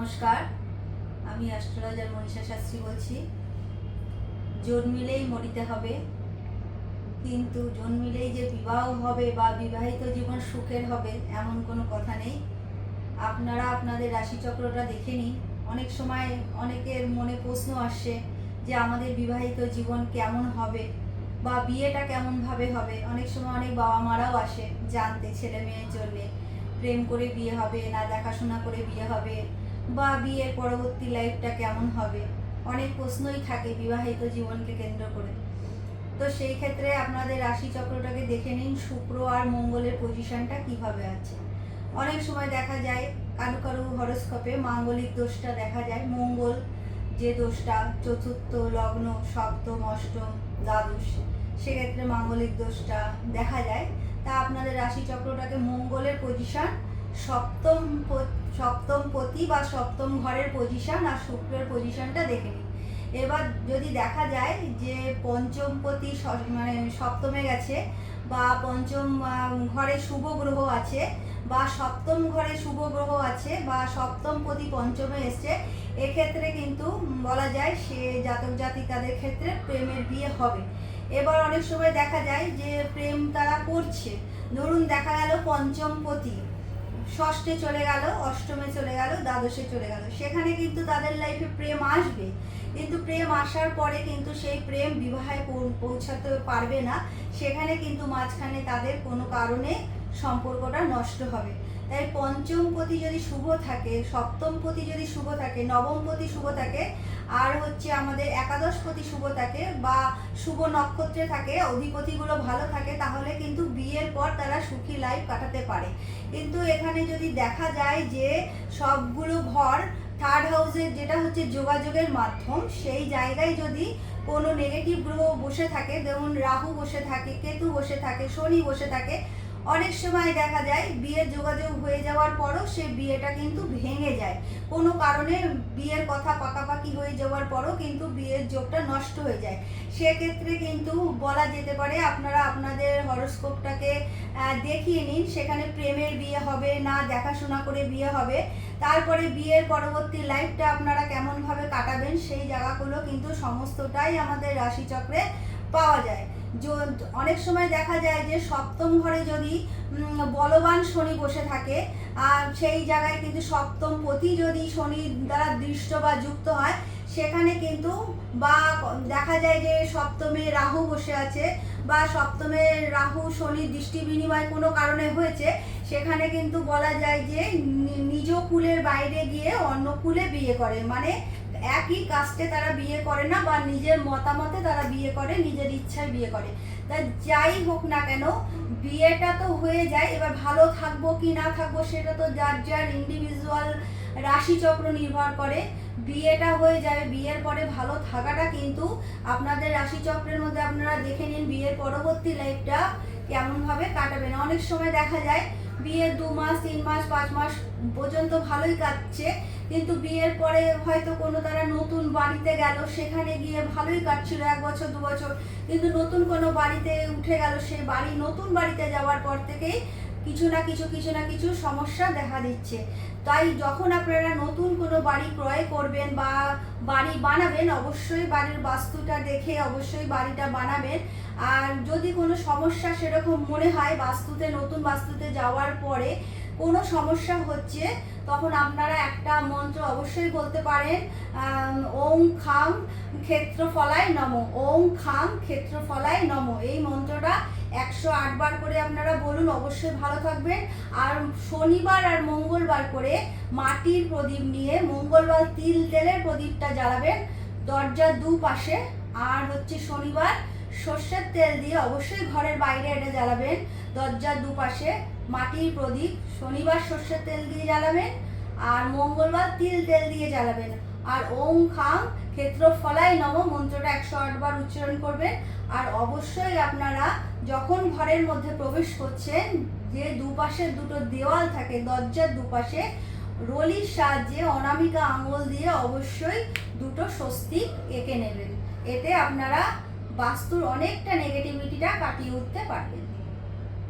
নমস্কার, আমি অ্যাস্ট্রোলজার মনীষা শাস্ত্রী বলছি। জন্মিলেই মরিতে হবে, কিন্তু জন্মিলেই যে বিবাহ হবে বা বিবাহিত জীবন সুখের হবে এমন কোনো কথা নেই। আপনারা আপনাদের রাশিচক্রটা দেখে নিন। অনেক সময় অনেকের মনে প্রশ্ন আসছে যে আমাদের বিবাহিত জীবন কেমন হবে বা বিয়েটা কেমনভাবে হবে। অনেক সময় অনেক বাবা মারাও আসে জানতে ছেলে মেয়ের জন্যে, প্রেম করে বিয়ে হবে না দেখাশোনা করে বিয়ে হবে বা বিয়ের পরবর্তী লাইফটা কেমন হবে। অনেক প্রশ্নই থাকে বিবাহিত জীবনকে কেন্দ্র করে। তো সেই ক্ষেত্রে আপনাদের রাশিচক্রটাকে দেখে নিন, শুক্র আর মঙ্গলের পজিশনটা কিভাবে আছে। অনেক সময় দেখা যায় কারো কারো হরোস্কোপে মাঙ্গলিক দোষটা দেখা যায়। মঙ্গল যে দোষটা চতুর্থ লগ্ন সপ্তম অষ্টম দ্বাদশ, সেক্ষেত্রে মাঙ্গলিক দোষটা দেখা যায়। তা আপনাদের রাশিচক্রটাকে মঙ্গলের পজিশন সপ্তম পতি বা সপ্তম ঘরের পজিশন আর শুক্রের পজিশনটা দেখে নিন। এবার যদি দেখা যায় যে পঞ্চমপতি মানে সপ্তমে গেছে বা পঞ্চম ঘরে শুভ গ্রহ আছে বা সপ্তম ঘরে শুভ গ্রহ আছে বা সপ্তমপতি পঞ্চমে এসছে, এক্ষেত্রে কিন্তু বলা যায় সে জাতক জাতিকাদের ক্ষেত্রে প্রেমের বিয়ে হবে। এবার অনেক সময় দেখা যায় যে প্রেম তারা করছে, ধরুন দেখা গেল পঞ্চমপতি ষষ্ঠে চলে গেল, অষ্টমে চলে গেল, দ্বাদশে চলে গেল, সেখানে কিন্তু তাদের লাইফে প্রেম আসবে, কিন্তু প্রেম আসার পরে কিন্তু সেই প্রেম বিবাহে পৌঁছাতে পারবে না। সেখানে কিন্তু মাঝখানে তাদের কোনো কারণে সম্পর্কটা নষ্ট হবে। তাই পঞ্চমপতি যদি শুভ থাকে, সপ্তমপতি যদি শুভ থাকে, নবমপতি শুভ থাকে আর আমাদের একাদশপতি শুভ থাকে বা শুভ নক্ষত্রে থাকে, অধিপতিগুলো ভালো থাকে, তাহলে কিন্তু বিয়ের পর তারা সুখী লাইফ কাটাতে পারে। কিন্তু এখানে যদি দেখা যায় যে সবগুলো ঘর থার্ড হাউসের যেটা যোগাযোগের মাধ্যম, সেই জায়গায় যদি কোনো নেগেটিভ গ্রহ বসে থাকে, যেমন রাহু বসে থাকে, কেতু বসে থাকে, শনি বসে থাকে, অনেক সময় দেখা যায় বিয়ের যোগাযোগ হয়ে যাওয়ার পরও সে বিয়েটা কিন্তু ভেঙে যায়। কোনো কারণে বিয়ের কথা পাকাপাকি হয়ে যাওয়ার পরও কিন্তু বিয়ের যোগটা নষ্ট হয়ে যায়। সেক্ষেত্রে কিন্তু বলা যেতে পারে আপনারা আপনাদের হরোস্কোপটাকে দেখিয়ে নিন, সেখানে প্রেমের বিয়ে হবে না দেখাশোনা করে বিয়ে হবে। তারপরে বিয়ের পরবর্তী লাইফটা আপনারা কেমনভাবে কাটাবেন সেই জায়গাগুলো কিন্তু সমস্তটাই আমাদের রাশিচক্রে পাওয়া যায়। অনেক সময় দেখা যায় যে সপ্তম ঘরে যদি বলবান শনি বসে থাকে আর সেই জায়গায় কিন্তু সপ্তম পতি যদি শনি দ্বারা দৃষ্ট বা যুক্ত হয়, সেখানে কিন্তু বা দেখা যায় যে সপ্তমে রাহু বসে আছে বা সপ্তমে রাহু শনি দৃষ্টি বিনিময় কোনো কারণে হয়েছে, সেখানে কিন্তু বলা যায় যে নিজ কুলের বাইরে গিয়ে অন্য কুলে বিয়ে করে, মানে একই কাস্টে তারা বিয়ে করে না বা নিজের মতামতে তারা বিয়ে করে, নিজের ইচ্ছায় বিয়ে করে। তা যাই হোক না কেন বিয়েটা তো হয়ে যায়। এবার ভালো থাকবো কি না থাকবো সেটা তো যার যার ইন্ডিভিজুয়াল রাশিচক্র নির্ভর করে। বিয়েটা হয়ে যাবে, বিয়ের পরে ভালো থাকাটা কিন্তু আপনাদের রাশিচক্রের মধ্যে আপনারা দেখে নিন বিয়ের পরবর্তী লাইফটা কেমনভাবে কাটাবেন। অনেক সময় দেখা যায় বিয়ের 2 মাস 3 মাস 5 মাস পর্যন্ত ভালোই কাটছে, কিন্তু বিয়ের পরে হয়তো কোনো তারা নতুন বাড়িতে গেল, সেখানে গিয়ে ভালোই কাটছিল 1 বছর 2 বছর, কিন্তু নতুন কোনো বাড়িতে উঠে গেল, সেই নতুন বাড়িতে যাওয়ার পর থেকেই কিছু না কিছু সমস্যা দেখা দিচ্ছে। তাই যখন আপনারা নতুন কোনো বাড়ি ক্রয় করবেন বা বাড়ি বানাবেন, অবশ্যই বাড়ির বাস্তুটা দেখে অবশ্যই বাড়িটা বানাবেন। আর যদি কোনো সমস্যা সেরকম মনে হয় বাস্তুতে, নতুন বাস্তুতে যাওয়ার পরে কোনো সমস্যা হচ্ছে, তখন আপনারা একটা মন্ত্র অবশ্যই বলতে পারেন, ওং খাং ক্ষেত্রফলায় নমঃ, ওং খাং ক্ষেত্রফলায় নমঃ। এই মন্ত্রটা 108 বার করে আপনারা বলুন, অবশ্যই ভালো থাকবেন। আর শনিবার আর মঙ্গলবার করে মাটির প্রদীপ নিয়ে, মঙ্গলবার তিল তেলের প্রদীপটা জ্বালাবেন দরজার দুপাশে, আর শনিবার সর্ষের তেল দিয়ে অবশ্যই ঘরের বাইরে এটা জ্বালাবেন দরজার দুপাশে মাটির প্রদীপ। শনিবার সর্ষের তেল দিয়ে জ্বালাবেন আর মঙ্গলবার তিল তেল দিয়ে জ্বালাবেন। আর ওং খাং ক্ষেত্রফলায় নমঃ মন্ত্রটা 108 বার উচ্চারণ করবেন। আর অবশ্যই আপনারা যখন ঘরের মধ্যে প্রবেশ করছেন, যে দুপাশে দুটো দেওয়াল থাকে দরজার দুপাশে, রলির সাহায্যে অনামিকা আঙুল দিয়ে অবশ্যই দুটো স্বস্তিক এঁকে নেবেন। এতে আপনারা বাস্তুর অনেকটা নেগেটিভিটিটা কাটিয়ে উঠতে পারবেন।